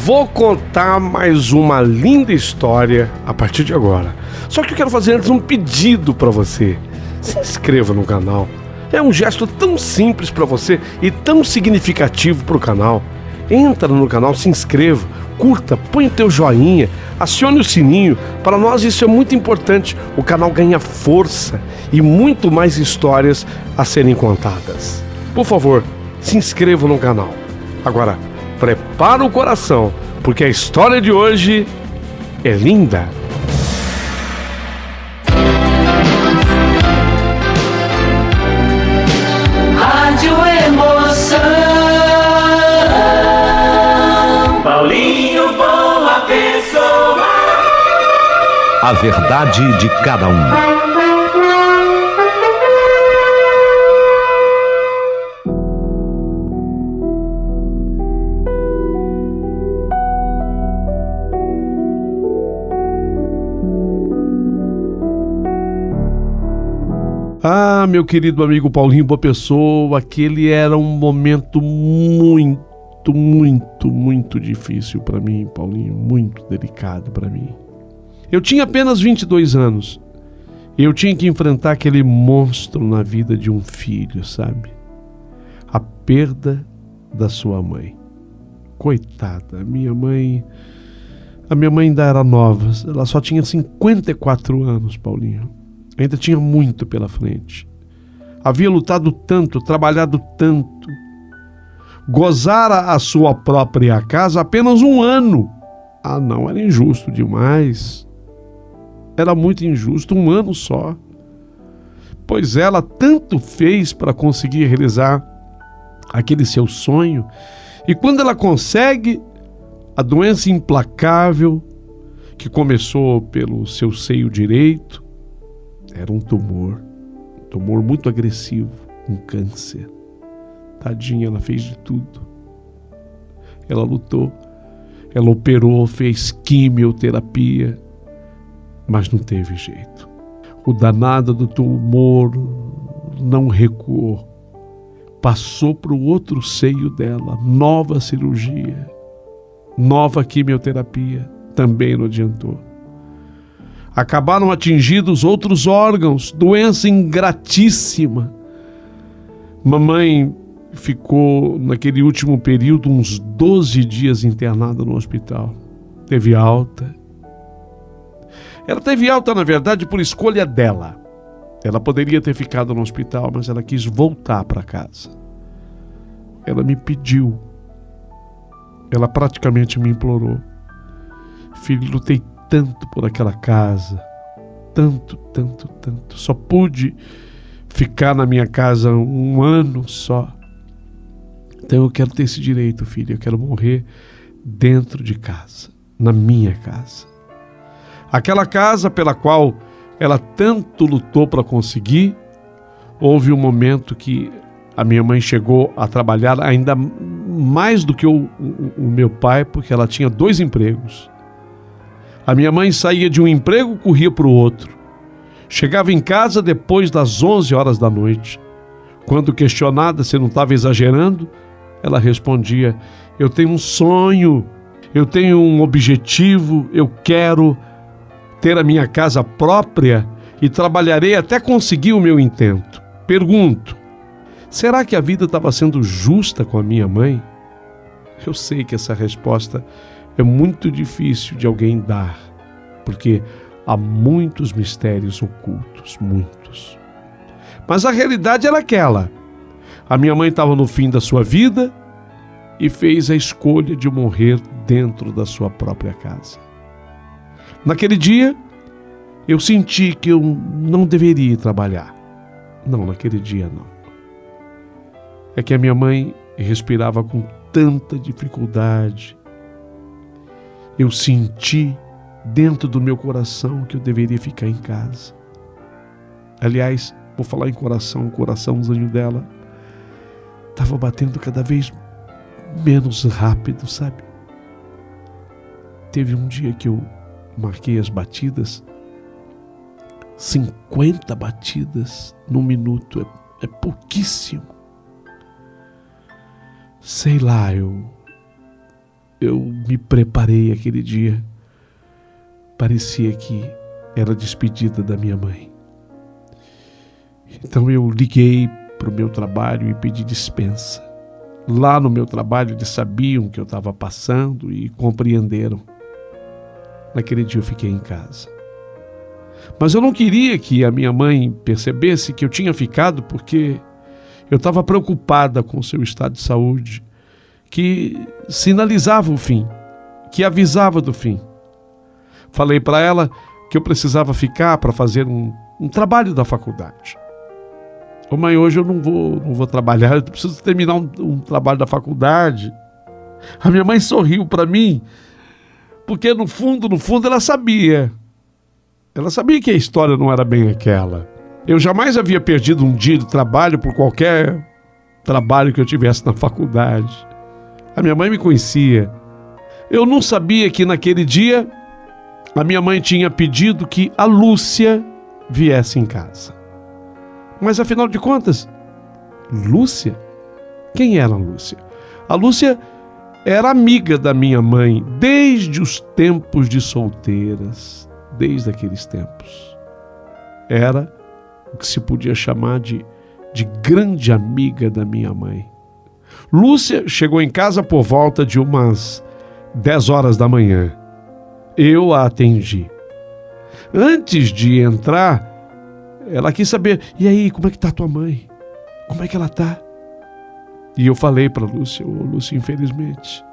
Vou contar mais uma linda história a partir de agora. Só que eu quero fazer antes um pedido para você. Se inscreva no canal. É um gesto tão simples para você e tão significativo para o canal. Entra no canal, se inscreva, curta, põe o teu joinha, acione o sininho. Para nós isso é muito importante. O canal ganha força e muito mais histórias a serem contadas. Por favor, se inscreva no canal. Agora, prepara o coração, porque a história de hoje é linda. Rádio Emoção. Paulinho, boa pessoa. A verdade de cada um. Ah, meu querido amigo Paulinho Boa Pessoa, aquele era um momento muito difícil para mim, Paulinho, muito delicado para mim. Eu tinha apenas 22 anos. Eu tinha que enfrentar aquele monstro na vida de um filho, sabe? A perda da sua mãe. Coitada, a minha mãe ainda era nova, ela só tinha 54 anos, Paulinho. Ainda tinha muito pela frente. Havia lutado tanto, trabalhado tanto. Gozara a sua própria casa apenas um ano. Ah, não, era injusto demais. Era muito injusto, um ano só. Pois ela tanto fez para conseguir realizar aquele seu sonho. E quando ela consegue, a doença implacável, que começou pelo seu seio direito, era um tumor muito agressivo, um câncer. Tadinha, ela fez de tudo. Ela lutou, ela operou, fez quimioterapia, mas não teve jeito. O danado do tumor não recuou. Passou para o outro seio dela, nova cirurgia, nova quimioterapia, também não adiantou. Acabaram atingidos outros órgãos, doença ingratíssima. Mamãe ficou, naquele último período, uns 12 dias internada no hospital. Teve alta. Ela teve alta, na verdade, por escolha dela. Ela poderia ter ficado no hospital, mas ela quis voltar para casa. Ela me pediu. Ela praticamente me implorou. Filho, lutei tanto por aquela casa, tanto. Só pude ficar na minha casa um ano só. Então eu quero ter esse direito, filho. Eu quero morrer dentro de casa, na minha casa. Aquela casa pela qual ela tanto lutou para conseguir. Houve um momento que a minha mãe chegou a trabalhar ainda mais do que o meu pai, porque ela tinha 2 empregos. A minha mãe saía de um emprego, corria para o outro. Chegava em casa depois das 11 horas da noite. Quando questionada se não estava exagerando, ela respondia: eu tenho um sonho, eu tenho um objetivo, eu quero ter a minha casa própria e trabalharei até conseguir o meu intento. Pergunto, será que a vida estava sendo justa com a minha mãe? Eu sei que essa resposta é muito difícil de alguém dar, porque há muitos mistérios ocultos, muitos. Mas a realidade era aquela. A minha mãe estava no fim da sua vida e fez a escolha de morrer dentro da sua própria casa. Naquele dia, eu senti que eu não deveria trabalhar. Não, naquele dia não. É que a minha mãe respirava com tanta dificuldade. Eu senti dentro do meu coração que eu deveria ficar em casa. Aliás, vou falar em coração, o coraçãozinho dela estava batendo cada vez menos rápido, sabe? Teve um dia que eu marquei as batidas, 50 batidas num minuto, é pouquíssimo. Sei lá, eu me preparei aquele dia. Parecia que era a despedida da minha mãe. Então eu liguei para o meu trabalho e pedi dispensa. Lá no meu trabalho eles sabiam que eu estava passando e compreenderam. Naquele dia eu fiquei em casa. Mas eu não queria que a minha mãe percebesse que eu tinha ficado porque eu estava preocupada com o seu estado de saúde, que sinalizava o fim, que avisava do fim. Falei para ela que eu precisava ficar para fazer um trabalho da faculdade. Ô mãe, hoje eu não vou trabalhar, eu preciso terminar um trabalho da faculdade. A minha mãe sorriu para mim, porque no fundo ela sabia. Ela sabia que a história não era bem aquela. Eu jamais havia perdido um dia de trabalho por qualquer trabalho que eu tivesse na faculdade. A minha mãe me conhecia. Eu não sabia que naquele dia a minha mãe tinha pedido que a Lúcia viesse em casa. Mas afinal de contas, Lúcia? Quem era a Lúcia? A Lúcia era amiga da minha mãe desde os tempos de solteiras, desde aqueles tempos. Era o que se podia chamar de grande amiga da minha mãe. Lúcia chegou em casa por volta de umas 10 horas da manhã. Eu a atendi. Antes de entrar, ela quis saber, e aí, como é que tá tua mãe? Como é que ela tá? E eu falei para Lúcia, Lúcia, infelizmente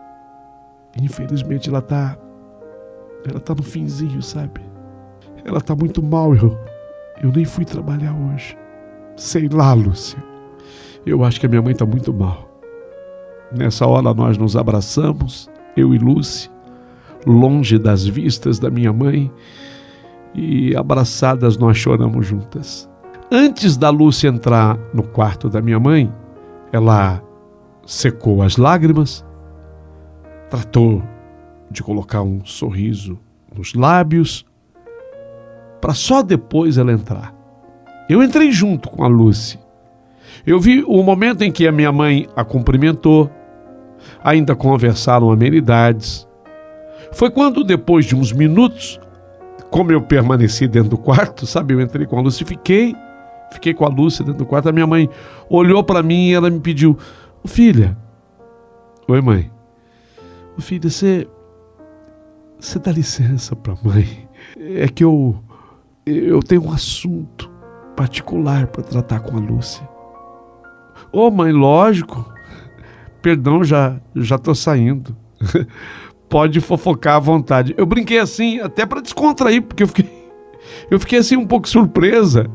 ela tá no finzinho, sabe? Ela tá muito mal, eu nem fui trabalhar hoje. Sei lá, Lúcia, eu acho que a minha mãe tá muito mal. Nessa hora nós nos abraçamos, eu e Lúcia, longe das vistas da minha mãe, e abraçadas nós choramos juntas. Antes da Lúcia entrar no quarto da minha mãe, ela secou as lágrimas, tratou de colocar um sorriso nos lábios, para só depois ela entrar. Eu entrei junto com a Lúcia. Eu vi o momento em que a minha mãe a cumprimentou, ainda conversaram amenidades. Foi quando, depois de uns minutos, como eu permaneci dentro do quarto, sabe, eu entrei com a Lúcia e fiquei com a Lúcia dentro do quarto. A minha mãe olhou para mim e ela me pediu, filha, oi mãe, filha, você dá licença para mãe, é que eu tenho um assunto particular para tratar com a Lúcia. Ô mãe, lógico, perdão, já estou saindo. Pode fofocar à vontade. Eu brinquei assim, até para descontrair, porque eu fiquei assim um pouco surpresa.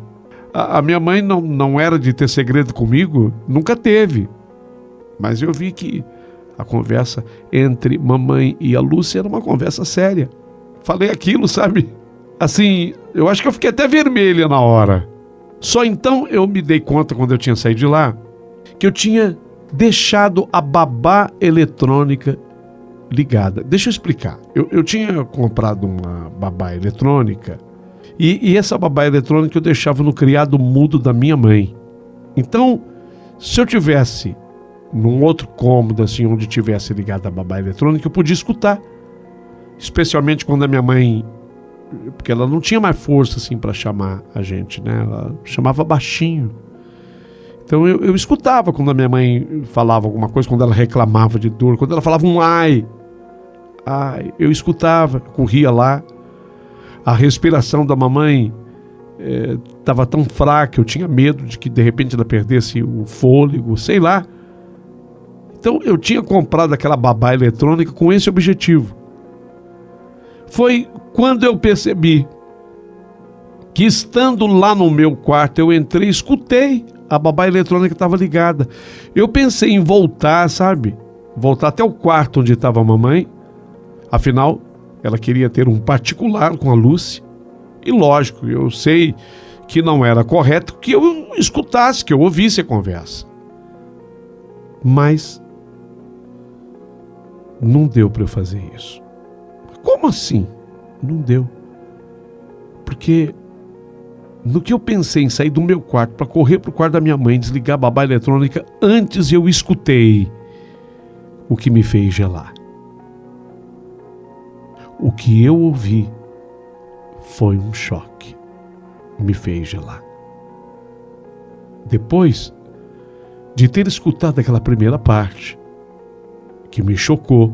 A minha mãe não era de ter segredo comigo, nunca teve. Mas eu vi que a conversa entre mamãe e a Lúcia era uma conversa séria. Falei aquilo, sabe? Assim, eu acho que eu fiquei até vermelha na hora. Só então eu me dei conta, quando eu tinha saído de lá, que eu tinha deixado a babá eletrônica ligada. Deixa eu explicar. Eu tinha comprado uma babá eletrônica e essa babá eletrônica eu deixava no criado mudo da minha mãe. Então, se eu tivesse num outro cômodo, assim, onde tivesse ligada a babá eletrônica, eu podia escutar. Especialmente quando a minha mãe, porque ela não tinha mais força assim para chamar a gente, né? Ela chamava baixinho. Então eu escutava quando a minha mãe falava alguma coisa, quando ela reclamava de dor, quando ela falava um ai, eu escutava, corria lá. A respiração da mamãe estava tão fraca, eu tinha medo de que de repente ela perdesse o fôlego, sei lá. Então eu tinha comprado aquela babá eletrônica com esse objetivo. Foi quando eu percebi que, estando lá no meu quarto, eu entrei e escutei, a babá eletrônica estava ligada. Eu pensei em voltar, sabe? Voltar até o quarto onde estava a mamãe. Afinal, ela queria ter um particular com a Lúcia. E lógico, eu sei que não era correto que eu escutasse, que eu ouvisse a conversa. Mas não deu para eu fazer isso. Como assim? Não deu. Porque no que eu pensei em sair do meu quarto para correr para o quarto da minha mãe, desligar a babá eletrônica, antes eu escutei o que me fez gelar. o que eu ouvi foi um choque. Me fez gelar. Depois de ter escutado aquela primeira parte, que me chocou,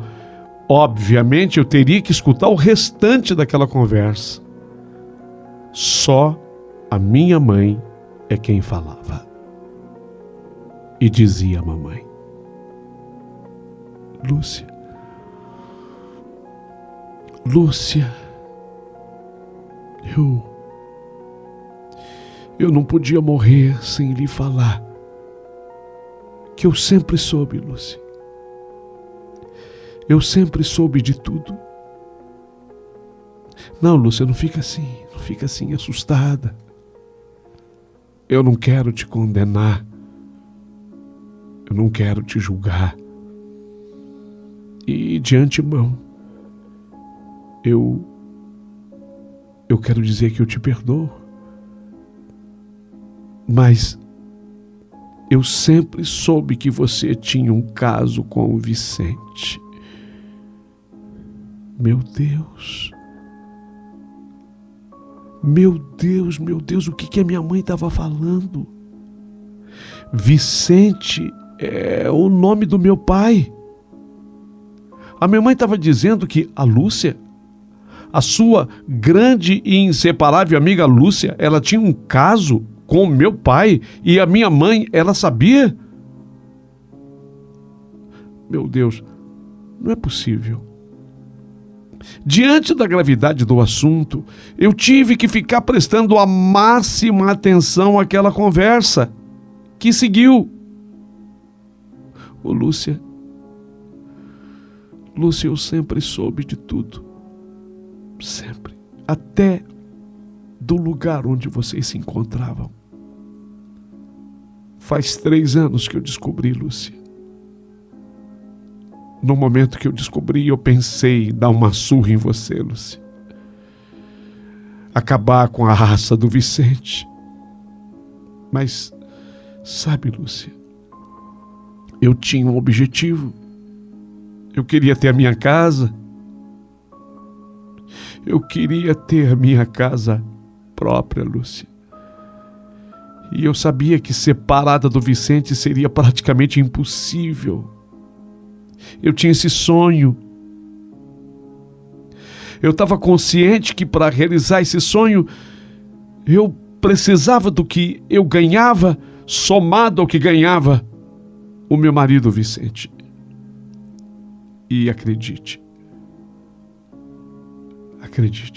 obviamente eu teria que escutar o restante daquela conversa. Só a minha mãe é quem falava. E dizia a mamãe: Lúcia, eu não podia morrer sem lhe falar que eu sempre soube, Lúcia. Eu sempre soube de tudo. Não, Lúcia, não fica assim assustada. Eu não quero te condenar. Eu não quero te julgar. E de antemão, eu quero dizer que eu te perdoo. Mas eu sempre soube que você tinha um caso com o Vicente. Meu Deus, o que a minha mãe estava falando? Vicente é o nome do meu pai. A minha mãe estava dizendo que a Lúcia, a sua grande e inseparável amiga Lúcia, ela tinha um caso com o meu pai e a minha mãe, ela sabia? Meu Deus, não é possível. Diante da gravidade do assunto, eu tive que ficar prestando a máxima atenção àquela conversa que seguiu. Ô Lúcia, eu sempre soube de tudo. Sempre. Até do lugar onde vocês se encontravam. Faz 3 anos que eu descobri, Lúcia. No momento que eu descobri, eu pensei em dar uma surra em você, Lúcia. Acabar com a raça do Vicente. Mas, sabe, Lúcia, eu tinha um objetivo. Eu queria ter a minha casa. Eu queria ter a minha casa própria, Lúcia. E eu sabia que separada do Vicente seria praticamente impossível. Eu tinha esse sonho. Eu estava consciente que para realizar esse sonho, eu precisava do que eu ganhava, somado ao que ganhava o meu marido Vicente. E acredite,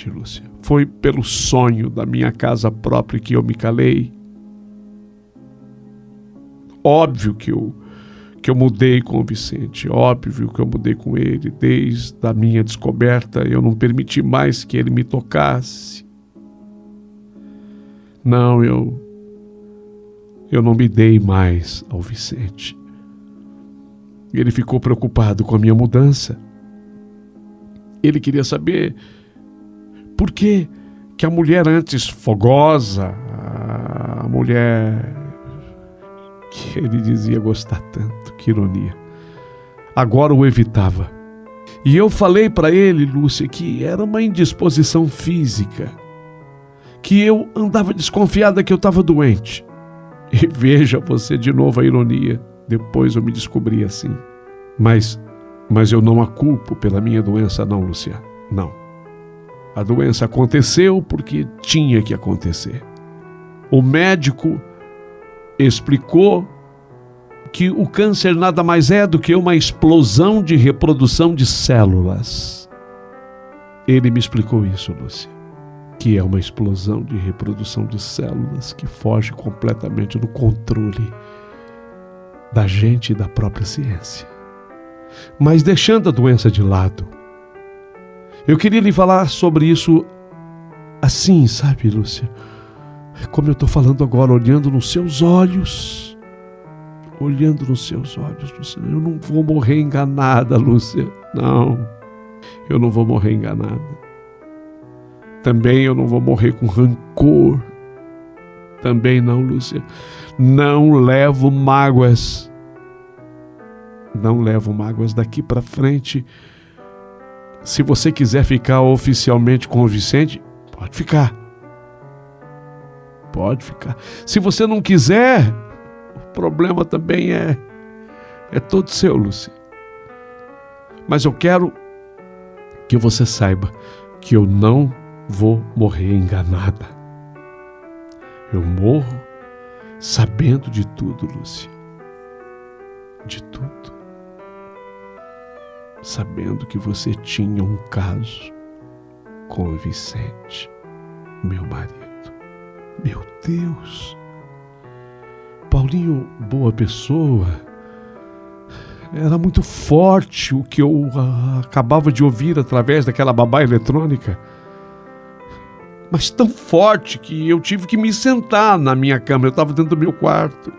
Lúcia, foi pelo sonho da minha casa própria que eu me calei. Óbvio que eu mudei com o Vicente, óbvio que eu mudei com ele. Desde a minha descoberta, eu não permiti mais que ele me tocasse. Não, eu não me dei mais ao Vicente. Ele ficou preocupado com a minha mudança. Ele queria saber por que a mulher antes fogosa, a mulher que ele dizia gostar tanto, que ironia, agora o evitava. E eu falei para ele, Lúcia, que era uma indisposição física, que eu andava desconfiada que eu estava doente. E veja você de novo a ironia, depois eu me descobri assim. Mas eu não a culpo pela minha doença não, Lúcia, não. A doença aconteceu porque tinha que acontecer. O médico explicou que o câncer nada mais é do que uma explosão de reprodução de células. Ele me explicou isso, Lúcia, que é uma explosão de reprodução de células que foge completamente do controle da gente e da própria ciência. Mas deixando a doença de lado, eu queria lhe falar sobre isso assim, sabe, Lúcia? Como eu estou falando agora, olhando nos seus olhos. Olhando nos seus olhos, Lúcia. Eu não vou morrer enganada, Lúcia. Não, eu não vou morrer enganada. Também eu não vou morrer com rancor. Também não, Lúcia. Não levo mágoas. Não levo mágoas daqui para frente. Se você quiser ficar oficialmente com o Vicente, pode ficar. Pode ficar. Se você não quiser, o problema também é todo seu, Lúcia. Mas eu quero que você saiba que eu não vou morrer enganada. Eu morro sabendo de tudo, Lúcia. De tudo. Sabendo que você tinha um caso com o Vicente, meu marido. Meu Deus! Paulinho, boa pessoa. Era muito forte o que eu acabava de ouvir através daquela babá eletrônica. Mas tão forte que eu tive que me sentar na minha cama. Eu estava dentro do meu quarto.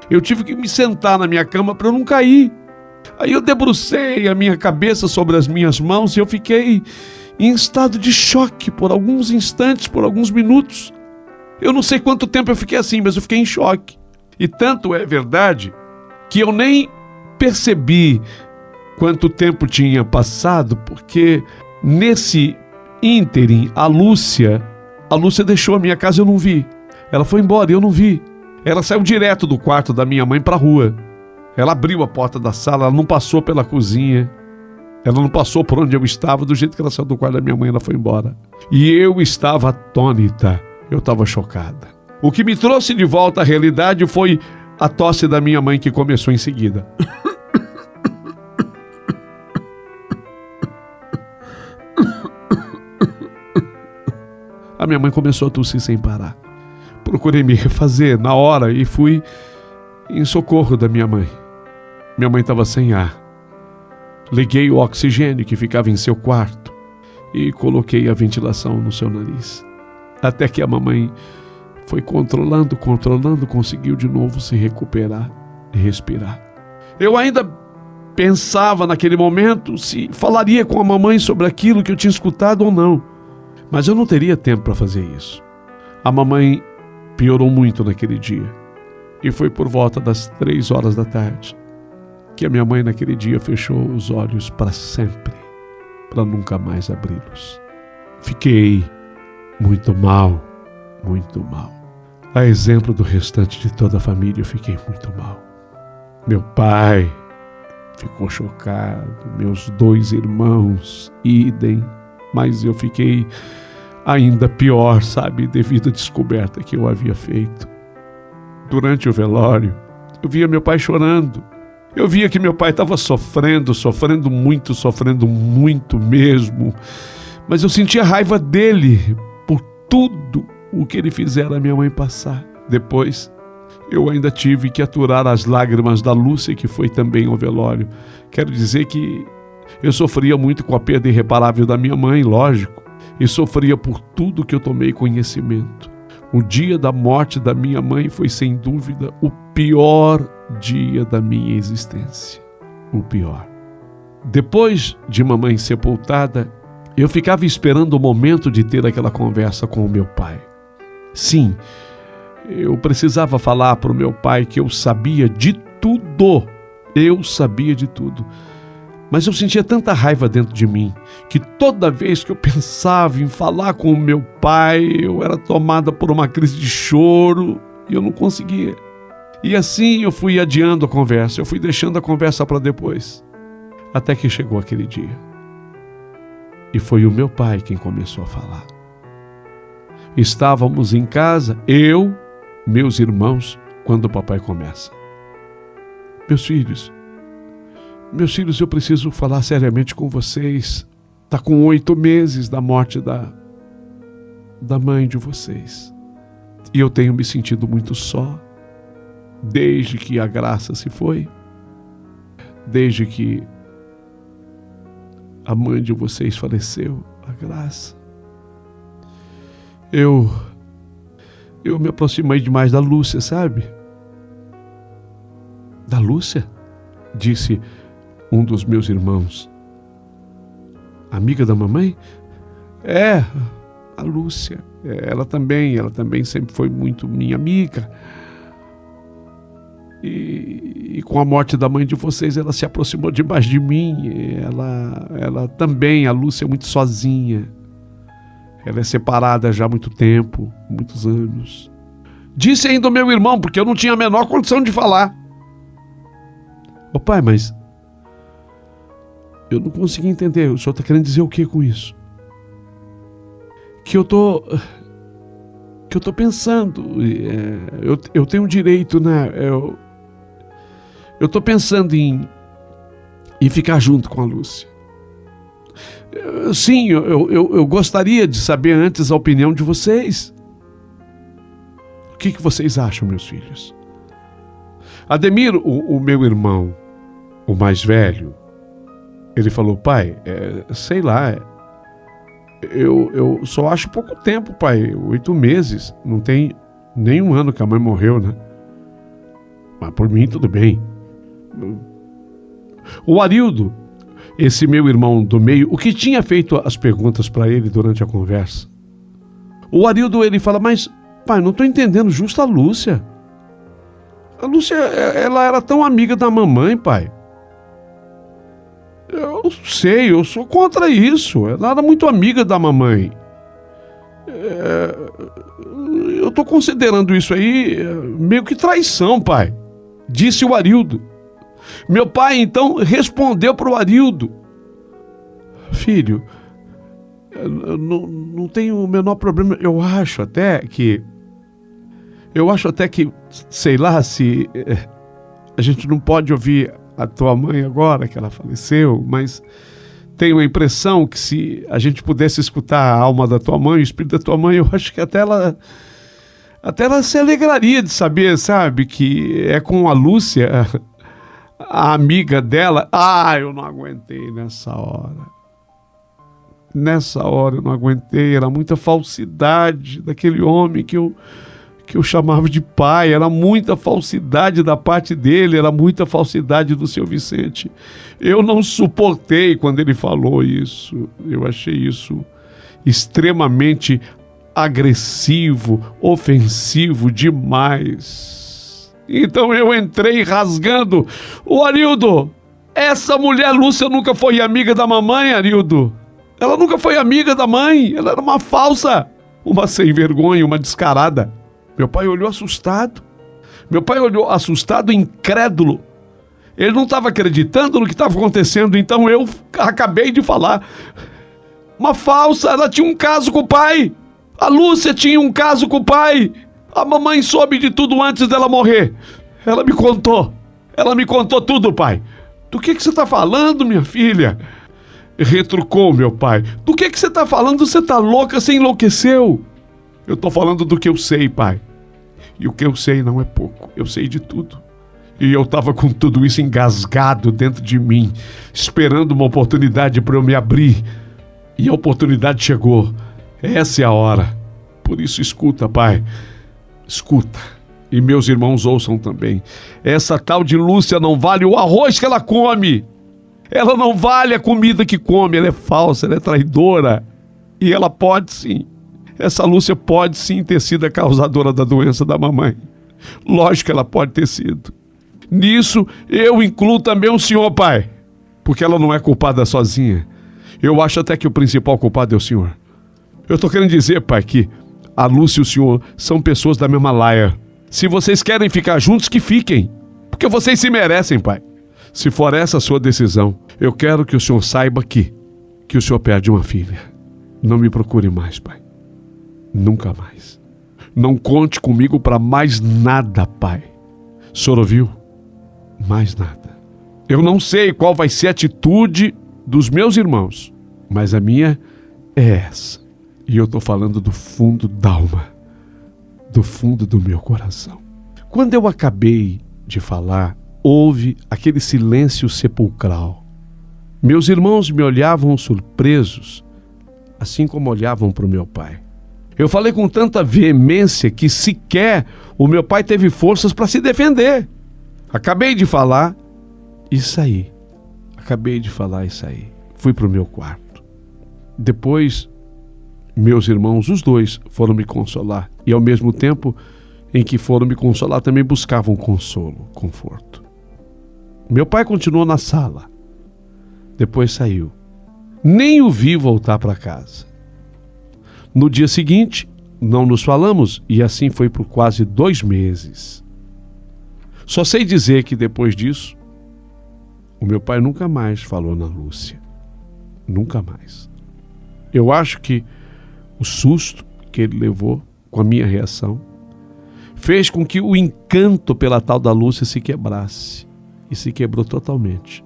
Eu tive que me sentar na minha cama para eu não cair. Aí eu debrucei a minha cabeça sobre as minhas mãos e eu fiquei em estado de choque por alguns instantes, por alguns minutos. Eu não sei quanto tempo eu fiquei assim, mas eu fiquei em choque. E tanto é verdade que eu nem percebi quanto tempo tinha passado, porque nesse ínterim, a Lúcia deixou a minha casa e eu não vi. Ela foi embora e eu não vi. Ela saiu direto do quarto da minha mãe para a rua. Ela abriu a porta da sala, ela não passou pela cozinha. Ela não passou por onde eu estava, do jeito que ela saiu do quarto da minha mãe, ela foi embora. E eu estava atônita, eu estava chocada. O que me trouxe de volta à realidade foi a tosse da minha mãe, que começou em seguida. A minha mãe começou a tossir sem parar. Procurei me refazer na hora e fui em socorro da minha mãe. Minha mãe estava sem ar. Liguei o oxigênio que ficava em seu quarto e coloquei a ventilação no seu nariz. Até que a mamãe foi controlando, conseguiu de novo se recuperar e respirar. Eu ainda pensava naquele momento se falaria com a mamãe sobre aquilo que eu tinha escutado ou não. Mas eu não teria tempo para fazer isso. A mamãe piorou muito naquele dia. E foi por volta das 3 horas da tarde que a minha mãe naquele dia fechou os olhos para sempre, para nunca mais abri-los. Fiquei muito mal, muito mal. A exemplo do restante de toda a família, eu fiquei muito mal. Meu pai ficou chocado, meus 2 irmãos, idem, mas eu fiquei ainda pior, sabe, devido à descoberta que eu havia feito. Durante o velório, eu via meu pai chorando. Eu via que meu pai estava sofrendo muito mesmo. Mas eu sentia raiva dele por tudo o que ele fizera a minha mãe passar. Depois, eu ainda tive que aturar as lágrimas da Lúcia, que foi também ao velório. Quero dizer que eu sofria muito com a perda irreparável da minha mãe, lógico. E sofria por tudo que eu tomei conhecimento. O dia da morte da minha mãe foi, sem dúvida, o pior dia da minha existência. O pior. Depois de mamãe sepultada, eu ficava esperando o momento de ter aquela conversa com o meu pai. Sim, eu precisava falar para o meu pai que eu sabia de tudo. Eu sabia de tudo. Mas eu sentia tanta raiva dentro de mim que toda vez que eu pensava em falar com o meu pai, eu era tomada por uma crise de choro e eu não conseguia. E assim eu fui adiando a conversa, eu fui deixando a conversa para depois, até que chegou aquele dia. E foi o meu pai quem começou a falar. Estávamos em casa, eu, meus irmãos, quando o papai começa. Meus filhos, eu preciso falar seriamente com vocês. Está com 8 meses da morte da mãe de vocês. E eu tenho me sentido muito só, desde que a Graça se foi, desde que a mãe de vocês faleceu, a Graça. Eu me aproximei demais da Lúcia, sabe? Da Lúcia? Disse um dos meus irmãos. Amiga da mamãe? É, a Lúcia. Ela também sempre foi muito minha amiga. E com a morte da mãe de vocês, ela se aproximou demais de mim. Ela também, a Lúcia, é muito sozinha. Ela é separada já há muito tempo, muitos anos. Disse ainda o meu irmão, porque eu não tinha a menor condição de falar. Ô pai, mas eu não consegui entender. O senhor está querendo dizer o que com isso? Que eu tô pensando. Eu tenho direito, né? Eu tô pensando em ficar junto com a Lúcia. Sim, eu gostaria de saber antes a opinião de vocês. O que vocês acham, meus filhos? Ademir, o meu irmão, o mais velho, ele falou: pai, sei lá, eu só acho pouco tempo, pai, 8 meses, não tem nem 1 ano que a mãe morreu, né? Mas por mim tudo bem. O Arildo, esse meu irmão do meio, o que tinha feito as perguntas para ele durante a conversa, o Arildo, ele fala: mas pai, não estou entendendo, justo a Lúcia. A Lúcia, ela era tão amiga da mamãe, pai. Eu sei, eu sou contra isso. Ela era muito amiga da mamãe. Eu estou considerando isso aí meio que traição, pai. Disse o Arildo. Meu pai, então, respondeu para o Arildo: filho, não tenho o menor problema. Eu acho até que, sei lá, se a gente não pode ouvir a tua mãe agora, que ela faleceu, mas tenho a impressão que se a gente pudesse escutar a alma da tua mãe, o espírito da tua mãe, eu acho que até ela se alegraria de saber, sabe, que é com a Lúcia, a amiga dela. Eu não aguentei nessa hora. Nessa hora eu não aguentei, era muita falsidade daquele homem que eu chamava de pai, era muita falsidade da parte dele, era muita falsidade do seu Vicente. Eu não suportei quando ele falou isso, eu achei isso extremamente agressivo, ofensivo demais. Então eu entrei rasgando: ô Arildo, essa mulher Lúcia nunca foi amiga da mamãe, Arildo. Ela nunca foi amiga da mãe, ela era uma falsa, uma sem vergonha, uma descarada. Meu pai olhou assustado. Meu pai olhou assustado, incrédulo. Ele não estava acreditando no que estava acontecendo, então eu acabei de falar. Uma falsa, ela tinha um caso com o pai. A Lúcia tinha um caso com o pai. A mamãe soube de tudo antes dela morrer. Ela me contou. Ela me contou tudo, pai. Do que você está falando, minha filha? Retrucou meu pai. Do que você está falando? Você está louca? Você enlouqueceu? Eu estou falando do que eu sei, pai. E o que eu sei não é pouco. Eu sei de tudo. E eu estava com tudo isso engasgado dentro de mim, esperando uma oportunidade para eu me abrir. E a oportunidade chegou. Essa é a hora. Por isso escuta, pai. Escuta. E meus irmãos ouçam também. Essa tal de Lúcia não vale o arroz que ela come. Ela não vale a comida que come. Ela é falsa, ela é traidora. E ela pode sim. Essa Lúcia pode sim ter sido a causadora da doença da mamãe. Lógico que ela pode ter sido. Nisso eu incluo também o senhor, pai. Porque ela não é culpada sozinha. Eu acho até que o principal culpado é o senhor. Eu tô querendo dizer, pai, que a Lúcia e o senhor são pessoas da mesma laia. Se vocês querem ficar juntos, que fiquem. Porque vocês se merecem, pai. Se for essa a sua decisão, eu quero que o senhor saiba que o senhor perde uma filha. Não me procure mais, pai. Nunca mais. Não conte comigo para mais nada, pai. O senhor ouviu? Mais nada. Eu não sei qual vai ser a atitude dos meus irmãos, mas a minha é essa. E eu tô falando do fundo da alma, do fundo do meu coração. Quando eu acabei de falar, houve aquele silêncio sepulcral. Meus irmãos me olhavam surpresos, assim como olhavam para o meu pai. Eu falei com tanta veemência que sequer o meu pai teve forças para se defender. Acabei de falar e saí. Acabei de falar e saí. Fui para o meu quarto. Depois, meus irmãos, os dois, foram me consolar. E ao mesmo tempo, em que foram me consolar também buscavam consolo, conforto. Meu pai continuou na sala. Depois saiu. Nem o vi voltar para casa. No dia seguinte, não nos falamos e assim foi por quase 2 meses. Só sei dizer que depois disso, o meu pai nunca mais falou na Lúcia. Nunca mais. Eu acho que o susto que ele levou com a minha reação fez com que o encanto pela tal da Lúcia se quebrasse. E se quebrou totalmente.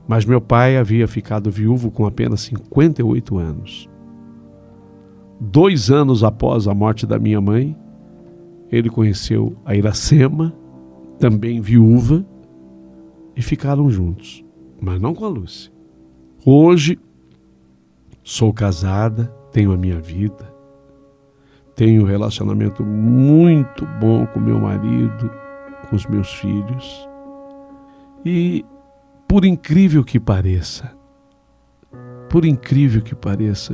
Mas meu pai havia ficado viúvo com apenas 58 anos. 2 anos após a morte da minha mãe, ele conheceu a Iracema, também viúva, e ficaram juntos, mas não com a Lúcia. Hoje, sou casada, tenho a minha vida, tenho um relacionamento muito bom com meu marido, com os meus filhos. E, por incrível que pareça,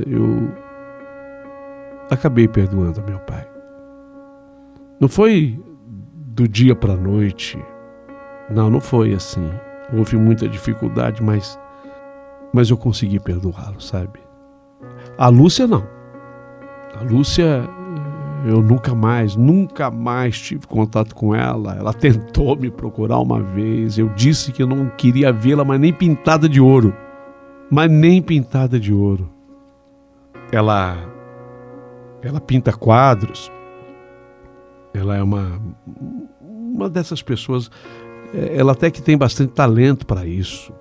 eu acabei perdoando meu pai. Não foi do dia para a noite, não foi assim. Houve muita dificuldade, mas eu consegui perdoá-lo, sabe? A Lúcia não. A Lúcia, eu nunca mais tive contato com ela. Ela tentou me procurar uma vez. Eu disse que eu não queria vê-la, mas nem pintada de ouro. Ela pinta quadros. Ela é uma dessas pessoas. Ela até que tem bastante talento para isso.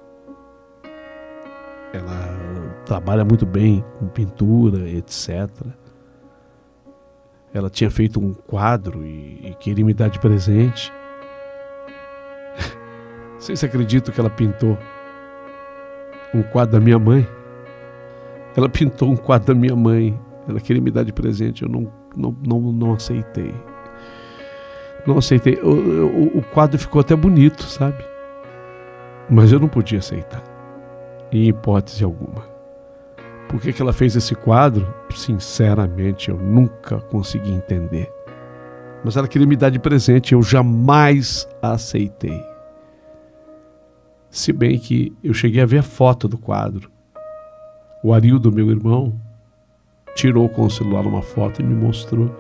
Ela trabalha muito bem com pintura, etc. Ela tinha feito um quadro e queria me dar de presente. Vocês acreditam que ela pintou um quadro da minha mãe? Ela pintou um quadro da minha mãe. Ela queria me dar de presente. Eu não aceitei. Não aceitei. O quadro ficou até bonito, sabe? Mas eu não podia aceitar. Em hipótese alguma. Por que ela fez esse quadro? Sinceramente, eu nunca consegui entender. Mas ela queria me dar de presente, eu jamais aceitei. Se bem que eu cheguei a ver a foto do quadro. O Arildo, meu irmão, tirou com o celular uma foto e me mostrou.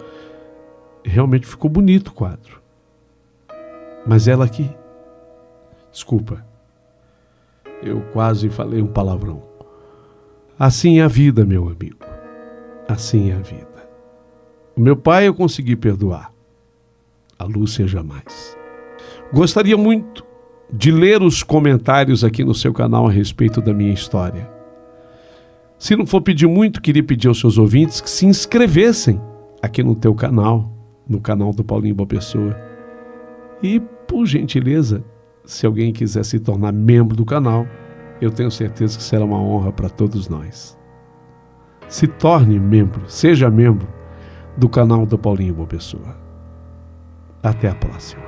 Realmente ficou bonito o quadro. Mas ela aqui... Desculpa. Eu quase falei um palavrão. Assim é a vida, meu amigo. Assim é a vida. O meu pai eu consegui perdoar. A Lúcia jamais. Gostaria muito de ler os comentários aqui no seu canal a respeito da minha história. Se não for pedir muito, queria pedir aos seus ouvintes que se inscrevessem aqui no teu canal, no canal do Paulinho Boa Pessoa. E, por gentileza, se alguém quiser se tornar membro do canal, eu tenho certeza que será uma honra para todos nós. Se torne membro, seja membro do canal do Paulinho Boa Pessoa. Até a próxima.